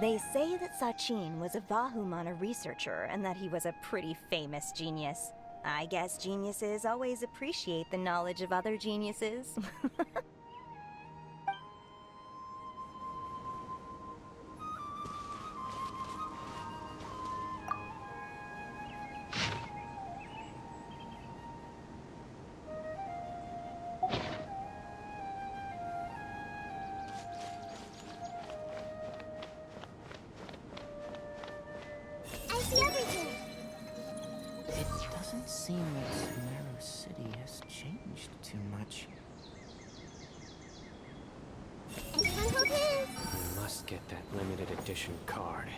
They say that Sachin was a Vahumana researcher and that he was a pretty famous genius. I guess geniuses always appreciate the knowledge of other geniuses. Doesn't seem like Sumeru City has changed too much. I must get that limited edition card.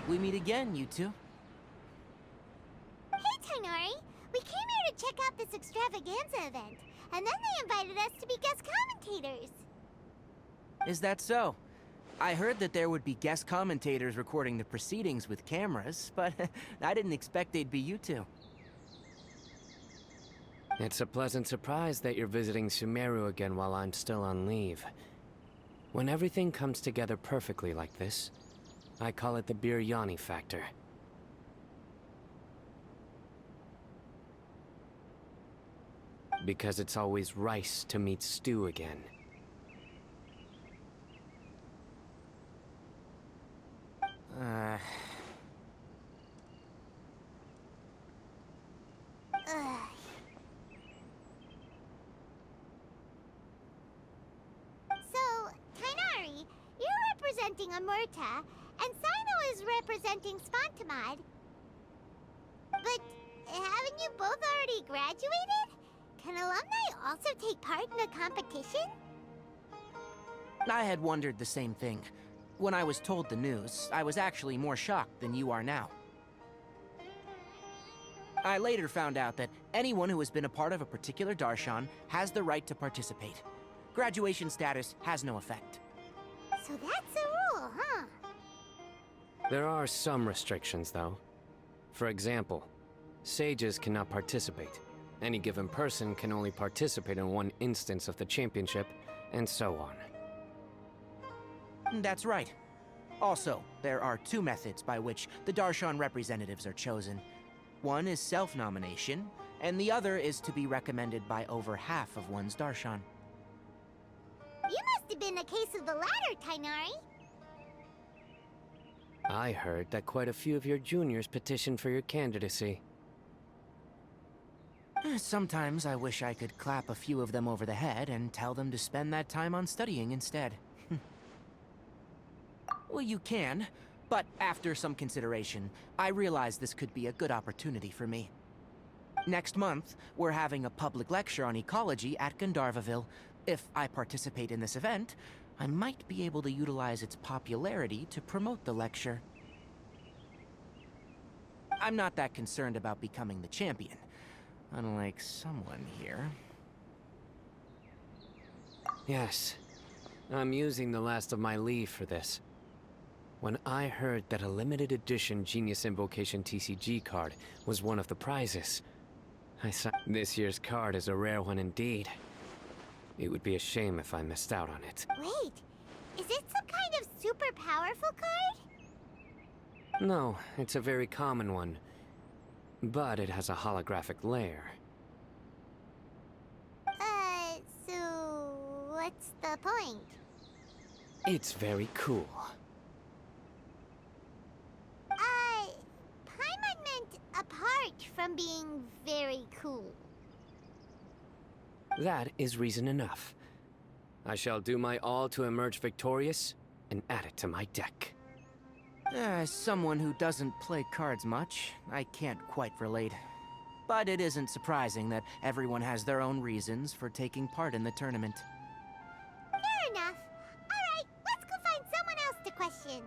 We meet again, you two. We came here to check out this extravaganza event, and then they invited us to be guest commentators. Is that so? I heard that there would be guest commentators recording the proceedings with cameras, but I didn't expect they'd be you two. It's a pleasant surprise that you're visiting Sumeru again while I'm still on leave. When everything comes together perfectly like this, I call it the biryani factor. Because it's always rice to meet stew again. So, Tainari, you're representing Amurta, and Sino is representing Svantamad. But haven't you both already graduated? Can alumni also take part in the competition? I had wondered the same thing. When I was told the news, I was actually more shocked than you are now. I later found out that anyone who has been a part of a particular darshan has the right to participate. Graduation status has no effect. So that's a rule, huh? There are some restrictions, though. For example, sages cannot participate. Any given person can only participate in one instance of the championship, and so on. That's right. Also, there are two methods by which the darshan representatives are chosen. One is self-nomination, and the other is to be recommended by over half of one's darshan. You must have been a case of the latter, Tainari. I heard that quite a few of your juniors petitioned for your candidacy. Sometimes I wish I could clap a few of them over the head and tell them to spend that time on studying instead. Well, you can, but after some consideration, I realized this could be a good opportunity for me. Next month, we're having a public lecture on ecology at Gandharvaville. If I participate in this event, I might be able to utilize its popularity to promote the lecture. I'm not that concerned about becoming the champion. Unlike someone here. Yes, I'm using the last of my leave for this. When I heard that a limited edition Genius Invocation TCG card was one of the prizes, I saw this year's card is a rare one indeed. It would be a shame if I missed out on it. Wait, is it some kind of super powerful card? No, it's a very common one. But it has a holographic layer. So what's the point? It's very cool. Paimon meant apart from being very cool. That is reason enough. I shall do my all to emerge victorious and add it to my deck. As someone who doesn't play cards much, I can't quite relate. But it isn't surprising that everyone has their own reasons for taking part in the tournament. Fair enough. Alright, let's go find someone else to question.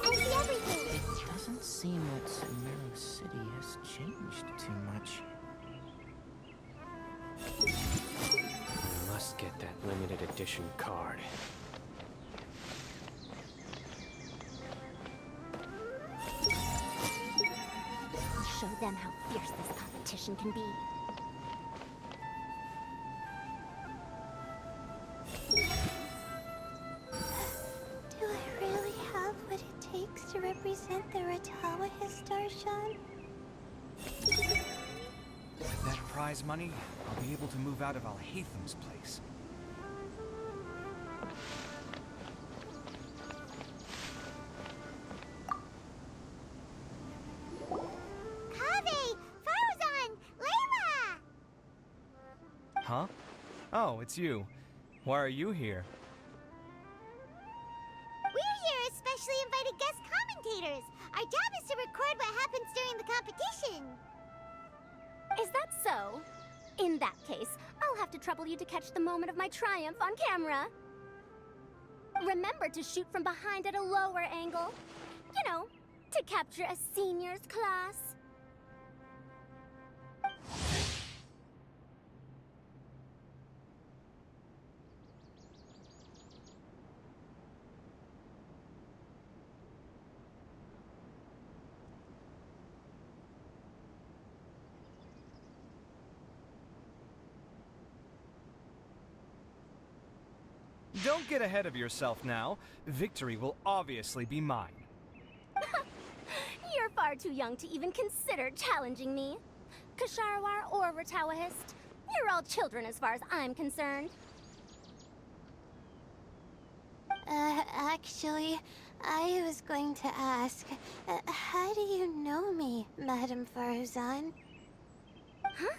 I see everything. It doesn't seem like Sumeru City has changed too much. I must get that limited edition card. them how fierce this competition can be. Do I really have what it takes to represent the Ratawa Histarshan? With that prize money, I'll be able to move out of Alhatham's place. Kaveh! Farzan! Layla! Huh? Oh, it's you. Why are you here? We're here as specially invited guest commentators. Our job is to record what happens during the competition. Is that so? In that case, I'll have to trouble you to catch the moment of my triumph on camera. Remember to shoot from behind at a lower angle. You know, to capture a seniors class. Don't get ahead of yourself now. Victory will obviously be mine. You're far too young to even consider challenging me. Kasharawar or Ratawahist, you're all children as far as I'm concerned. Actually, I was going to ask, how do you know me, Madam Farzan? Huh?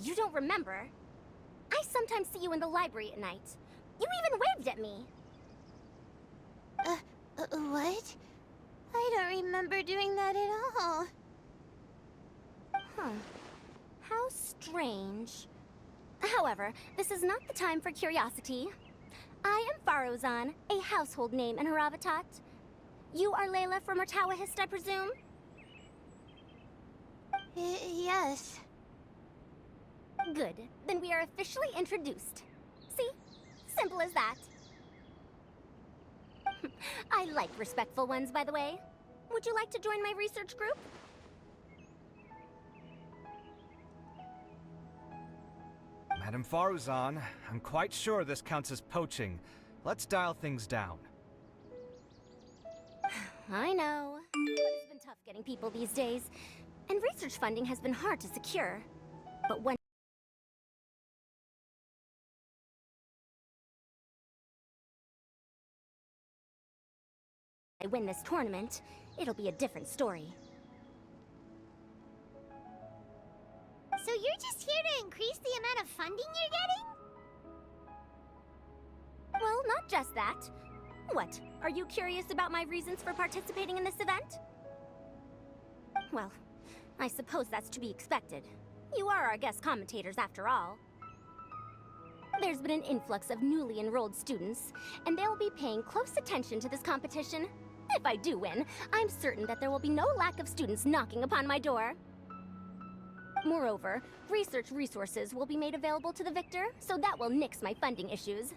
You don't remember? I sometimes see you in the library at night. You even waved at me. What? I don't remember doing that at all. Huh. How strange. However, this is not the time for curiosity. I am Farozan, a household name in Haravatat. You are Layla from Ratawahist, I presume? Yes. Good. Then we are officially introduced. See? Simple as that. I like respectful ones, by the way. Would you like to join my research group? Madam Faruzan, I'm quite sure this counts as poaching. Let's dial things down. I know. But it's been tough getting people these days. And research funding has been hard to secure. But when I win this tournament, it'll be a different story. So you're just here to increase the amount of funding you're getting? Well, not just that. What, are you curious about my reasons for participating in this event? Well, I suppose that's to be expected. You are our guest commentators after all. There's been an influx of newly enrolled students, and they'll be paying close attention to this competition. If I do win, I'm certain that there will be no lack of students knocking upon my door. Moreover, research resources will be made available to the victor, so that will nix my funding issues.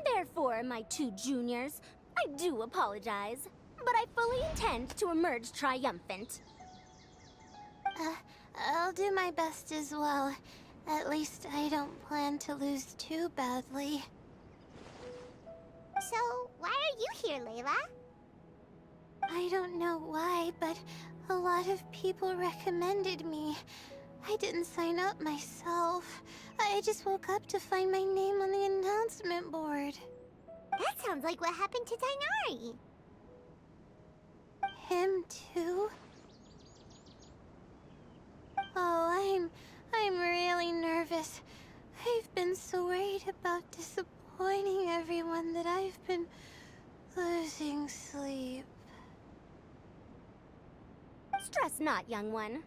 Therefore, my two juniors, I do apologize, but I fully intend to emerge triumphant. I'll do my best as well. At least I don't plan to lose too badly. So, why are you here, Layla? I don't know why, but a lot of people recommended me. I didn't sign up myself. I just woke up to find my name on the announcement board. That sounds like what happened to Dainari. Him too? Oh, I'm really nervous. I've been so worried about disappointing everyone that I've been losing sleep. Stress not, young one.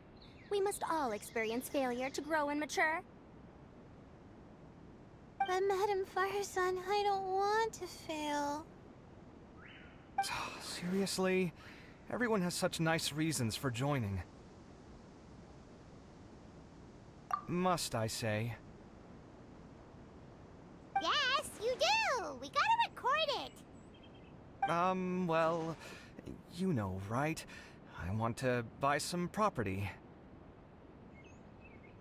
We must all experience failure to grow and mature. But Madam Farzan, I don't want to fail. Seriously? Everyone has such nice reasons for joining. Must I say? Yes, you do! We gotta record it! Well, you know, right? I want to buy some property.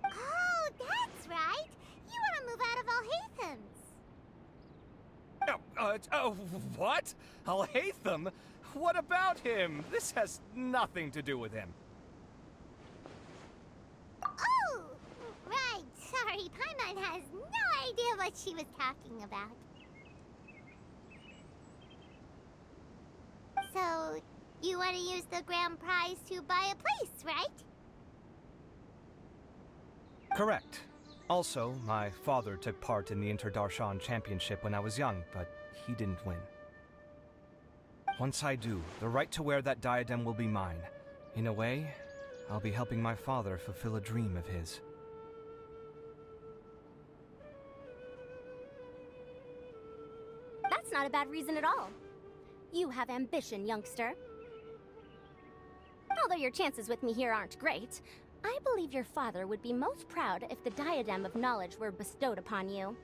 Oh, that's right. You want to move out of Alhatham's. What? Alhatham? What about him? This has nothing to do with him. Oh, right. Sorry, Paimon has no idea what she was talking about. So, you want to use the grand prize to buy a place, right? Correct. Also, my father took part in the Interdarshan Championship when I was young, but he didn't win. Once I do, the right to wear that diadem will be mine. In a way, I'll be helping my father fulfill a dream of his. That's not a bad reason at all. You have ambition, youngster. Although your chances with me here aren't great, I believe your father would be most proud if the diadem of knowledge were bestowed upon you.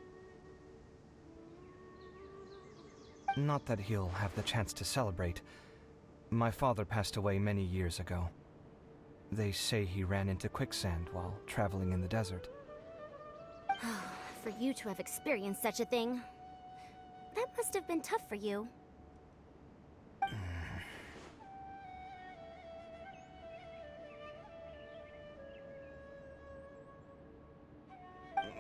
Not that he'll have the chance to celebrate. My father passed away many years ago. They say he ran into quicksand while traveling in the desert. For you to have experienced such a thing, that must have been tough for you.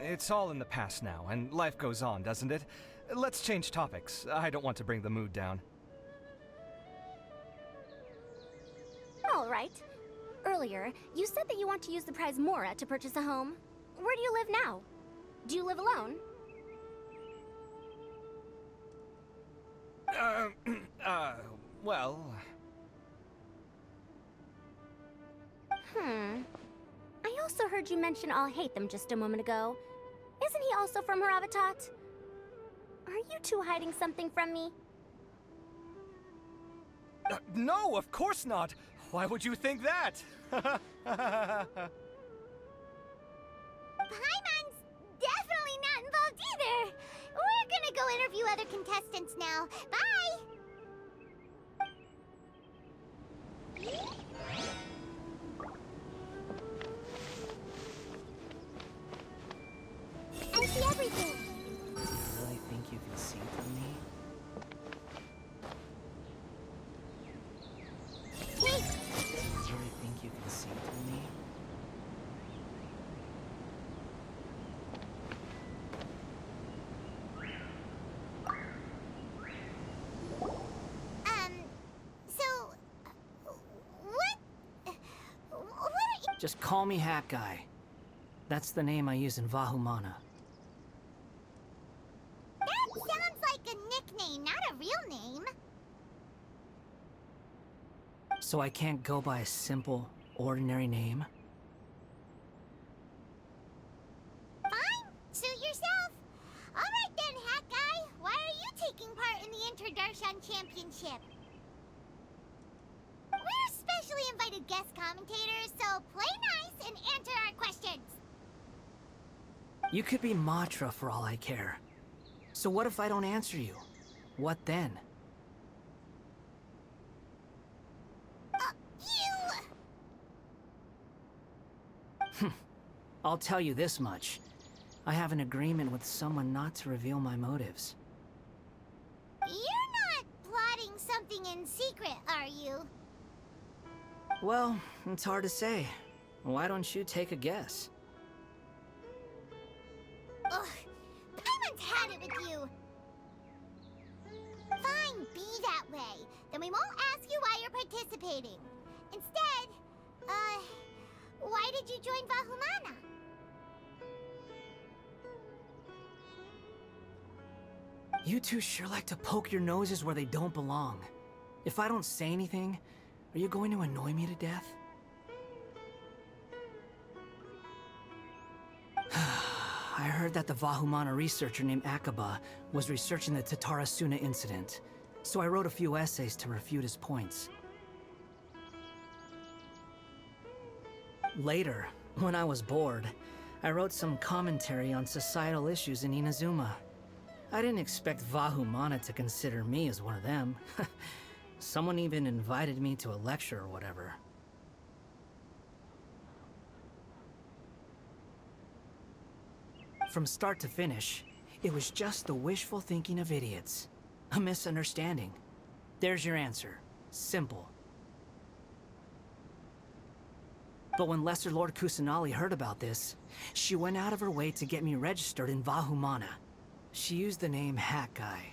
It's all in the past now, and life goes on, doesn't it? Let's change topics. I don't want to bring the mood down. All right. Earlier, you said that you want to use the prize Mora to purchase a home. Where do you live now? Do you live alone? Well... I also heard you mention Alhatham just a moment ago. Isn't he also from Haravatat? Are you two hiding something from me? No, of course not! Why would you think that? Paimon's definitely not involved either! We're gonna go interview other contestants now. Bye! I see everything! Do you really think you can see through me? Wait! Do you really think you can see through me? So... What are you... Just call me Hat Guy. That's the name I use in Vahumana. That sounds like a nickname, not a real name. So I can't go by a simple, ordinary name? Fine, suit yourself. Alright then, Hat Guy. Why are you taking part in the Interdarshan Championship? We're specially invited guest commentators, so play nice and answer our questions. You could be Matra for all I care. So what if I don't answer you? What then? I'll tell you this much. I have an agreement with someone not to reveal my motives. You're not plotting something in secret, are you? Well, it's hard to say. Why don't you take a guess? Ugh, Paimon's had it with you. Fine, be that way. Then we won't ask you why you're participating. Instead, why did you join Vahumana? You two sure like to poke your noses where they don't belong. If I don't say anything, are you going to annoy me to death? I heard that the Vahumana researcher named Akaba was researching the Tatarasuna incident, so I wrote a few essays to refute his points. Later, when I was bored, I wrote some commentary on societal issues in Inazuma. I didn't expect Vahumana to consider me as one of them. Someone even invited me to a lecture or whatever. From start to finish, it was just the wishful thinking of idiots. A misunderstanding. There's your answer. Simple. But when Lesser Lord Kusanali heard about this, she went out of her way to get me registered in Vahumana. She used the name Hat Guy.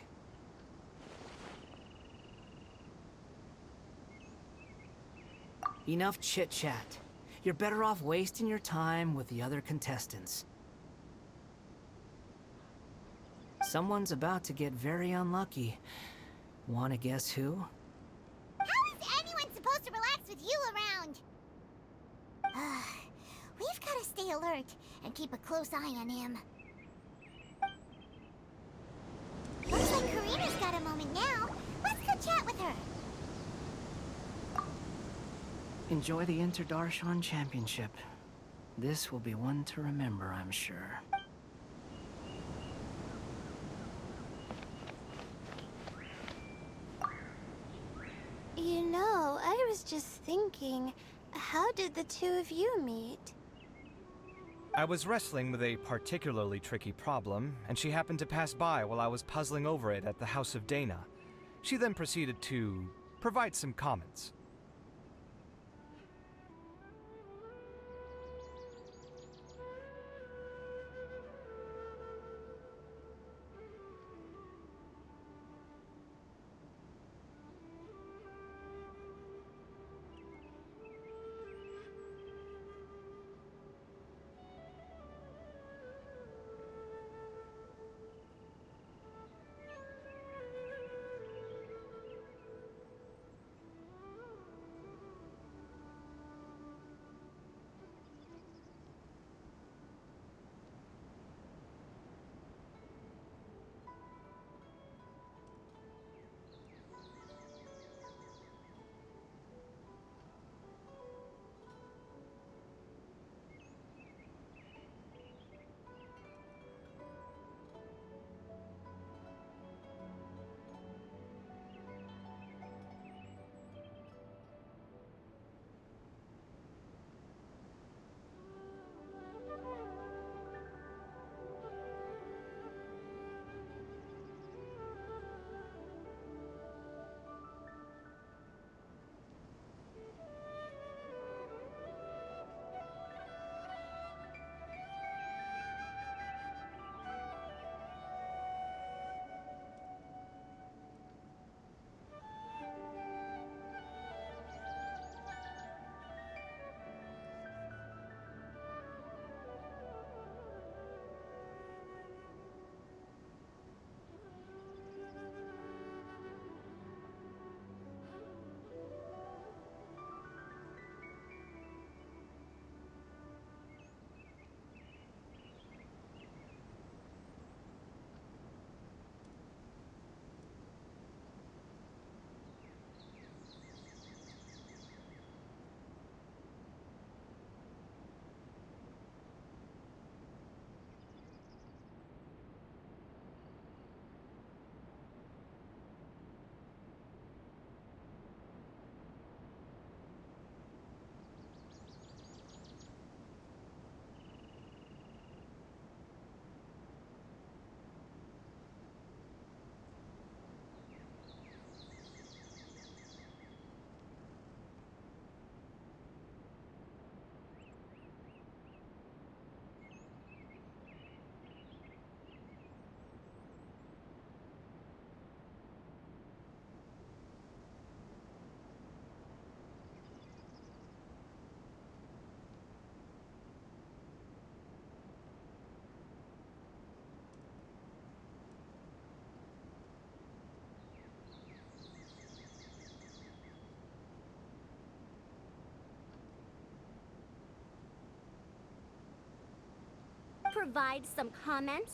Enough chit-chat. You're better off wasting your time with the other contestants. Someone's about to get very unlucky. Wanna guess who? How is anyone supposed to relax with you around? We've gotta stay alert and keep a close eye on him. Looks like Karina's got a moment now. Let's go chat with her. Enjoy the Interdarshan Championship. This will be one to remember, I'm sure. You know, I was just thinking, how did the two of you meet? I was wrestling with a particularly tricky problem, and she happened to pass by while I was puzzling over it at the House of Dana. She then proceeded to provide some comments. Provide some comments?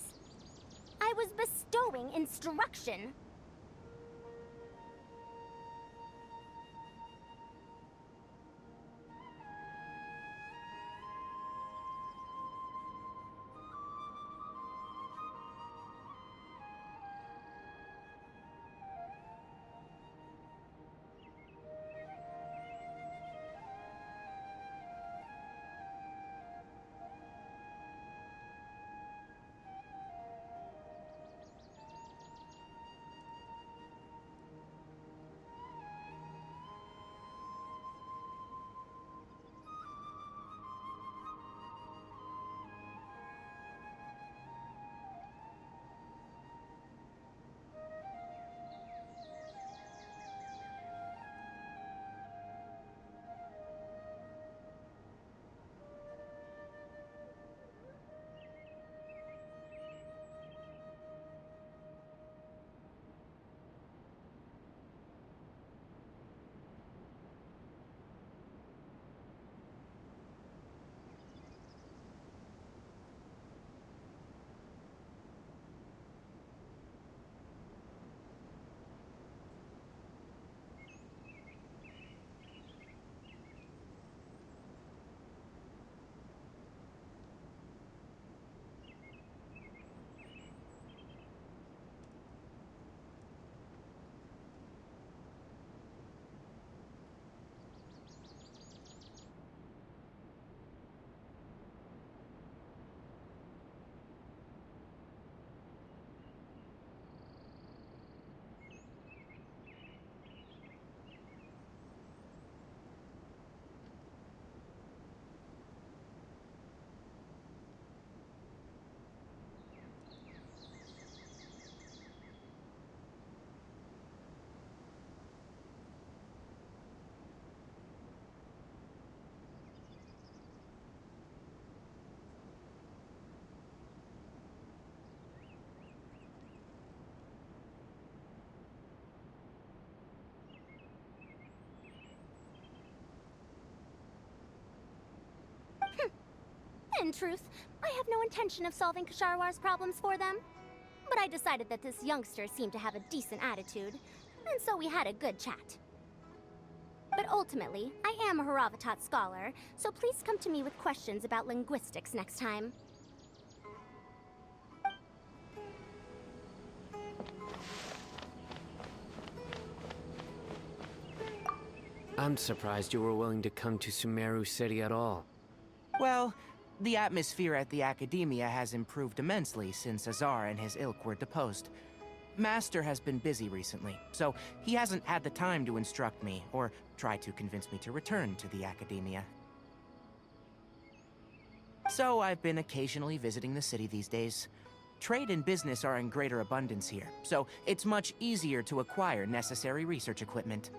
I was bestowing instruction. In truth, I have no intention of solving Kasharwar's problems for them. But I decided that this youngster seemed to have a decent attitude, and so we had a good chat. But ultimately, I am a Haravatat scholar, so please come to me with questions about linguistics next time. I'm surprised you were willing to come to Sumeru City at all. Well, the atmosphere at the Academia has improved immensely since Azar and his ilk were deposed. Master has been busy recently, so he hasn't had the time to instruct me or try to convince me to return to the Academia. So I've been occasionally visiting the city these days. Trade and business are in greater abundance here, so it's much easier to acquire necessary research equipment.